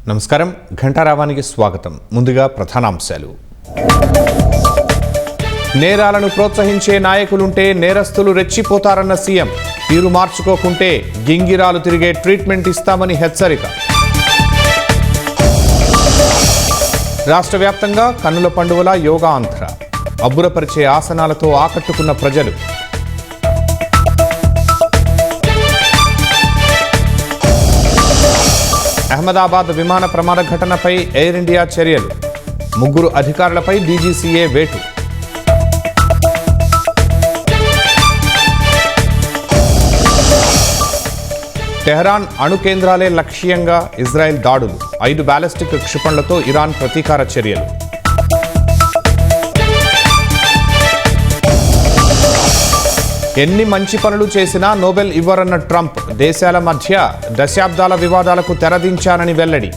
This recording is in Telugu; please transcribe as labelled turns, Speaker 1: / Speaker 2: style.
Speaker 1: నమస్కారం ఘంటారావానికి స్వాగతం. ముందుగా ప్రధానాంశాలు. నేరాలను ప్రోత్సహించే నాయకులుంటే నేరస్తులు రెచ్చిపోతారన్న సీఎం. తీరు మార్చుకోకుంటే గింగిరాలు తిరిగే ట్రీట్మెంట్ ఇస్తామని హెచ్చరిక. రాష్ట్ర వ్యాప్తంగా కన్నుల పండుగల యోగా ఆంధ్ర. అబ్బురపరిచే ఆసనాలతో ఆకట్టుకున్న ప్రజలు. అహ్మదాబాద్ విమాన ప్రమాద ఘటనపై ఎయిర్ ఇండియా చర్యలు. 3 అధికారులపై డీజీసీఏ వేటు. టెహరాన్ అణు కేంద్రాలే లక్ష్యంగా ఇజ్రాయెల్ దాడులు. 5 బ్యాలిస్టిక్ క్షిపణులతో ఇరాన్ ప్రతీకార చర్యలు. ఎన్ని మంచి పనులు చేసినా నోబెల్ ఇవ్వరన్న ట్రంప్. దేశాల మధ్య దశాబ్దాల వివాదాలకు తెరదించానని వెల్లడి.